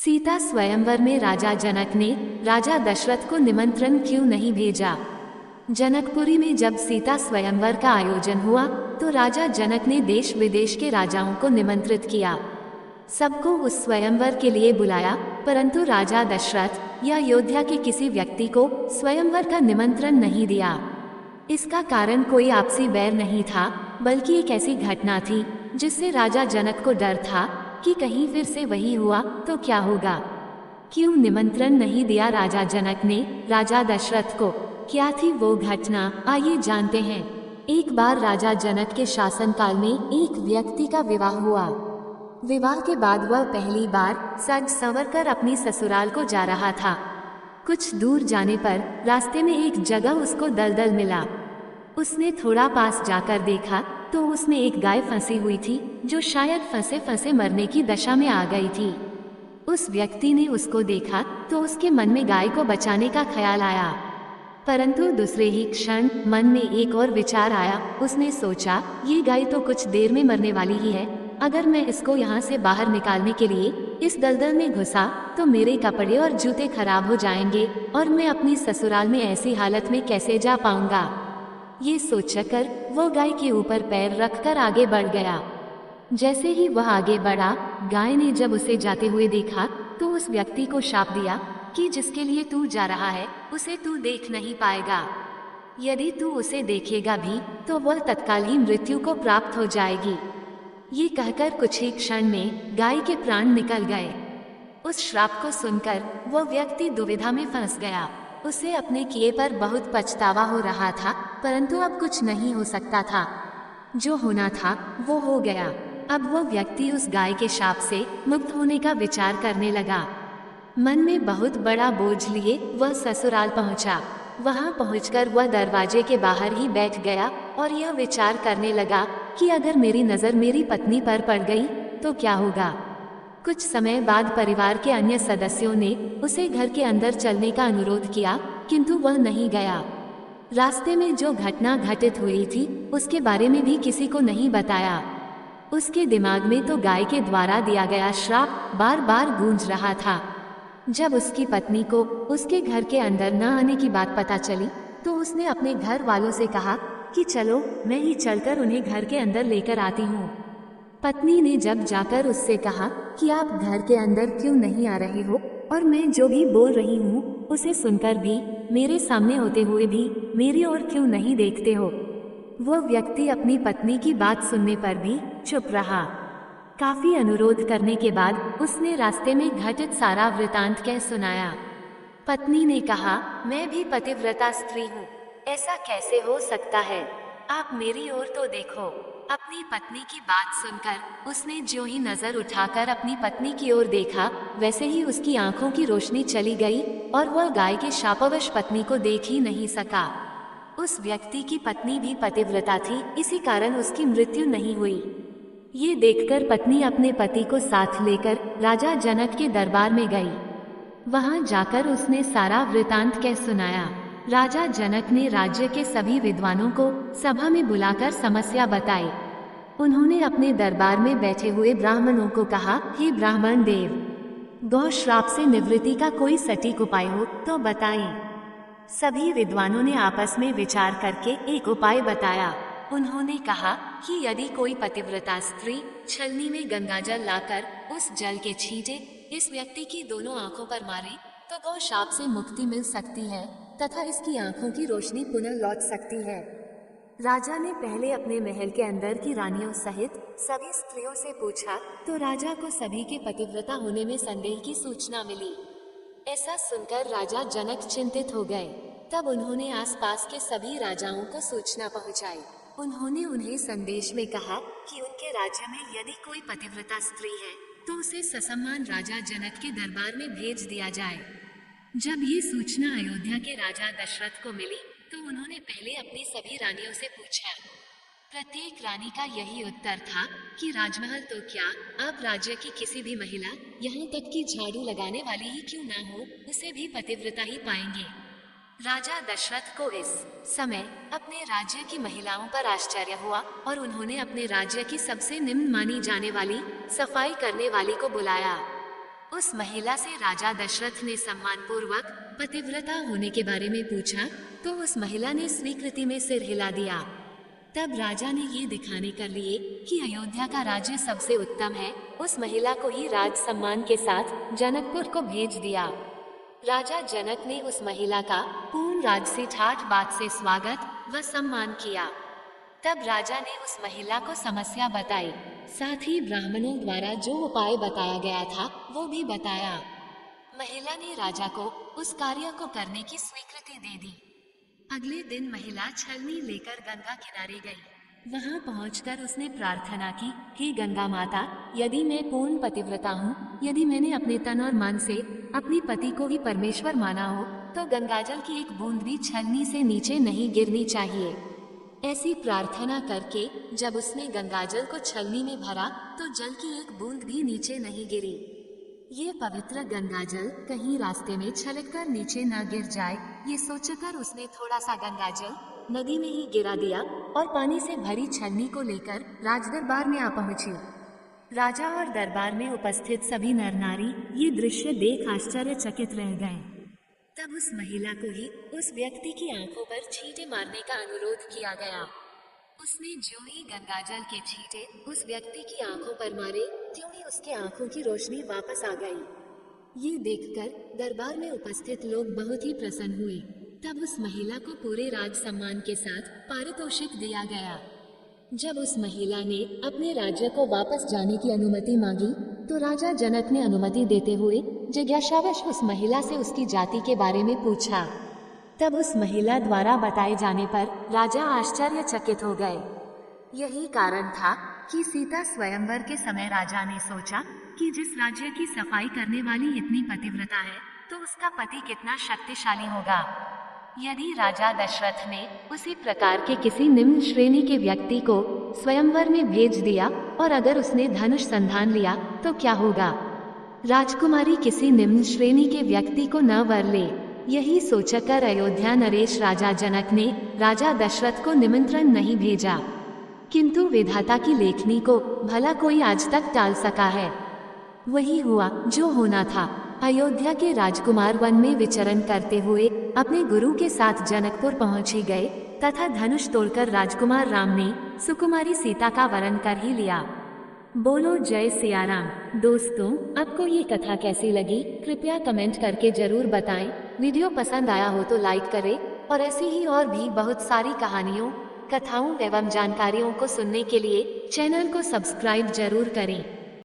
सीता स्वयंवर में राजा जनक ने राजा दशरथ को निमंत्रण क्यों नहीं भेजा। जनकपुरी में जब सीता स्वयंवर का आयोजन हुआ तो राजा जनक ने देश विदेश के राजाओं को निमंत्रित किया, सबको उस स्वयंवर के लिए बुलाया, परंतु राजा दशरथ या अयोध्या के किसी व्यक्ति को स्वयंवर का निमंत्रण नहीं दिया। इसका कारण कोई आपसी बैर नहीं था, बल्कि एक ऐसी घटना थी जिससे राजा जनक को डर था कि कहीं फिर से वही हुआ तो क्या होगा। क्यों निमंत्रण नहीं दिया राजा जनक ने राजा दशरथ को? क्या थी वो घटना, आइए जानते हैं। एक बार राजा जनक के शासनकाल में एक व्यक्ति का विवाह हुआ। विवाह के बाद वह पहली बार सज संवर कर अपनी ससुराल को जा रहा था। कुछ दूर जाने पर रास्ते में एक जगह उसको दलदल मिला। उसने थोड़ा पास जाकर देखा तो उसमें एक गाय फंसी हुई थी जो शायद फंसे फंसे मरने की दशा में आ गई थी। उस व्यक्ति ने उसको देखा तो उसके मन में गाय को बचाने का ख्याल आया, परंतु दूसरे ही क्षण मन में एक और विचार आया। उसने सोचा, ये गाय तो कुछ देर में मरने वाली ही है, अगर मैं इसको यहाँ से बाहर निकालने के लिए इस दलदल में घुसा तो मेरे कपड़े और जूते खराब हो जाएंगे और मैं अपनी ससुराल में ऐसी हालत में कैसे जा पाऊंगा। ये सोचकर वो गाय के ऊपर पैर रखकर आगे बढ़ गया। जैसे ही वह आगे बढ़ा, गाय ने जब उसे जाते हुए देखा तो उस व्यक्ति को शाप दिया कि जिसके लिए तू जा रहा है उसे तू देख नहीं पाएगा। यदि तू उसे देखेगा भी तो वह तत्काल ही मृत्यु को प्राप्त हो जाएगी। ये कहकर कुछ ही क्षण में गाय के प्राण निकल गए। उस श्राप को सुनकर वह व्यक्ति दुविधा में फंस गया। उसे अपने किए पर बहुत पछतावा हो रहा था, परंतु अब कुछ नहीं हो सकता था। जो होना था वो हो गया। अब वो व्यक्ति उस गाय के शाप से मुक्त होने का विचार करने लगा। मन में बहुत बड़ा बोझ लिए वह ससुराल पहुंचा। वहां पहुंचकर वह दरवाजे के बाहर ही बैठ गया और यह विचार करने लगा कि अगर मेरी नज़र मेरी पत्नी पर पड़ गई तो क्या होगा। कुछ समय बाद परिवार के अन्य सदस्यों ने उसे घर के अंदर चलने का अनुरोध किया, किंतु वह नहीं गया। रास्ते में जो घटना घटित हुई थी उसके बारे में भी किसी को नहीं बताया। उसके दिमाग में तो गाय के द्वारा दिया गया श्राप बार बार गूंज रहा था। जब उसकी पत्नी को उसके घर के अंदर न आने की बात पता चली तो उसने अपने घर वालों से कहा कि चलो मैं ही चलकर उन्हें घर के अंदर लेकर आती हूँ। पत्नी ने जब जाकर उससे कहा कि आप घर के अंदर क्यों नहीं आ रहे हो और मैं जो भी बोल रही हूँ उसे सुनकर भी मेरे सामने होते हुए भी मेरी ओर क्यों नहीं देखते हो। वह व्यक्ति अपनी पत्नी की बात सुनने पर भी चुप रहा। काफी अनुरोध करने के बाद उसने रास्ते में घटित सारा वृतांत कह सुनाया। पत्नी ने कहा, मैं भी पतिव्रता स्त्री हूँ, ऐसा कैसे हो सकता है, आप मेरी ओर तो देखो। अपनी पत्नी की बात सुनकर उसने जो ही नजर उठाकर अपनी पत्नी की ओर देखा, वैसे ही उसकी आंखों की रोशनी चली गई और वह गाय के शापवश पत्नी को देख ही नहीं सका। उस व्यक्ति की पत्नी भी पतिव्रता थी, इसी कारण उसकी मृत्यु नहीं हुई। ये देखकर पत्नी अपने पति को साथ लेकर राजा जनक के दरबार में गई। वहां जाकर उसने सारा वृतांत कह सुनाया। राजा जनक ने राज्य के सभी विद्वानों को सभा में बुलाकर समस्या बताई। उन्होंने अपने दरबार में बैठे हुए ब्राह्मणों को कहा, हे ब्राह्मण देव, गौ श्राप से निवृत्ति का कोई सटीक उपाय हो तो बताएं। सभी विद्वानों ने आपस में विचार करके एक उपाय बताया। उन्होंने कहा कि यदि कोई पतिव्रता स्त्री छलनी में गंगाजल लाकर उस जल के छींटे इस व्यक्ति की दोनों आंखों पर मारे तो गौ शाप से मुक्ति मिल सकती है तथा इसकी आंखों की रोशनी पुनः लौट सकती है। राजा ने पहले अपने महल के अंदर की रानियों सहित सभी स्त्रियों से पूछा तो राजा को सभी के पतिव्रता होने में संदेह की सूचना मिली। ऐसा सुनकर राजा जनक चिंतित हो गए। तब उन्होंने आसपास के सभी राजाओं को सूचना पहुंचाई। उन्होंने उन्हें संदेश में कहा कि उनके राज्य में यदि कोई पतिव्रता स्त्री है तो उसे ससम्मान राजा जनक के दरबार में भेज दिया जाए। जब ये सूचना अयोध्या के राजा दशरथ को मिली तो उन्होंने पहले अपनी सभी रानियों से पूछा। प्रत्येक रानी का यही उत्तर था कि राजमहल तो क्या, आप राज्य की किसी भी महिला, यहाँ तक कि झाड़ू लगाने वाली ही क्यों ना हो, उसे भी पतिव्रता ही पाएंगे। राजा दशरथ को इस समय अपने राज्य की महिलाओं पर आश्चर्य हुआ और उन्होंने अपने राज्य की सबसे निम्न मानी जाने वाली सफाई करने वाली को बुलाया। उस महिला से राजा दशरथ ने सम्मानपूर्वक पतिव्रता होने के बारे में पूछा तो उस महिला ने स्वीकृति में सिर हिला दिया। तब राजा ने ये दिखाने कर लिए कि अयोध्या का राज्य सबसे उत्तम है, उस महिला को ही राज सम्मान के साथ जनकपुर को भेज दिया। राजा जनक ने उस महिला का पूर्ण राजसी ठाठ बात से स्वागत व सम्मान किया। तब राजा ने उस महिला को समस्या बताई, साथ ही ब्राह्मणों द्वारा जो उपाय बताया गया था वो भी बताया। महिला ने राजा को उस कार्य को करने की स्वीकृति दे दी। अगले दिन महिला छलनी लेकर गंगा किनारे गई। वहां पहुंचकर उसने प्रार्थना की, हे गंगा माता, यदि मैं पूर्ण पतिव्रता हूँ, यदि मैंने अपने तन और मन से अपनी पति को ही परमेश्वर माना हो, तो गंगाजल की एक बूंद भी छलनी से नीचे नहीं गिरनी चाहिए। ऐसी प्रार्थना करके जब उसने गंगाजल को छलनी में भरा तो जल की एक बूंद भी नीचे नहीं गिरी। ये पवित्र गंगाजल कहीं रास्ते में छलककर नीचे न गिर जाए, ये सोचकर उसने थोड़ा सा गंगाजल नदी में ही गिरा दिया और पानी से भरी छलनी को लेकर राजदरबार में आ पहुंची। राजा और दरबार में उपस्थित सभी नर नारी ये दृश्य देख आश्चर्यचकित रह गए। तब उस महिला को ही उस व्यक्ति की आंखों पर छींटे मारने का अनुरोध किया गया। उसने जो ही गंगाजल के छींटे उस व्यक्ति की आंखों पर मारे, त्यों ही उसके आंखों की रोशनी वापस आ गई। ये देखकर दरबार में उपस्थित लोग बहुत ही प्रसन्न हुए। तब उस महिला को पूरे राज सम्मान के साथ पारितोषिक दिया गया। जब उस महिला ने अपने राज्य को वापस जाने की अनुमति मांगी तो राजा जनक ने अनुमति देते हुए जिज्ञासावश उस महिला से उसकी जाति के बारे में पूछा। तब उस महिला द्वारा बताए जाने पर राजा आश्चर्यचकित हो गए। यही कारण था कि सीता स्वयंवर के समय राजा ने सोचा कि जिस राज्य की सफाई करने वाली इतनी पतिव्रता है तो उसका पति कितना शक्तिशाली होगा। यदि राजा दशरथ ने उसी प्रकार के किसी निम्न श्रेणी के व्यक्ति को स्वयंवर में भेज दिया और अगर उसने धनुष संधान लिया तो क्या होगा? राजकुमारी किसी निम्न श्रेणी के व्यक्ति को न वर ले। यही सोचकर अयोध्या नरेश राजा जनक ने राजा दशरथ को निमंत्रण नहीं भेजा, किंतु विधाता की लेखनी को भला कोई आज तक टाल सका है। वही हुआ जो होना था। अयोध्या के राजकुमार वन में विचरण करते हुए अपने गुरु के साथ जनकपुर पहुंच ही गए तथा धनुष तोड़कर राजकुमार राम ने सुकुमारी सीता का वरण कर ही लिया। बोलो जय सिया राम। दोस्तों, आपको ये कथा कैसी लगी कृपया कमेंट करके जरूर बताएं। वीडियो पसंद आया हो तो लाइक करें और ऐसी ही और भी बहुत सारी कहानियों, कथाओं एवं जानकारियों को सुनने के लिए चैनल को सब्सक्राइब जरूर करें।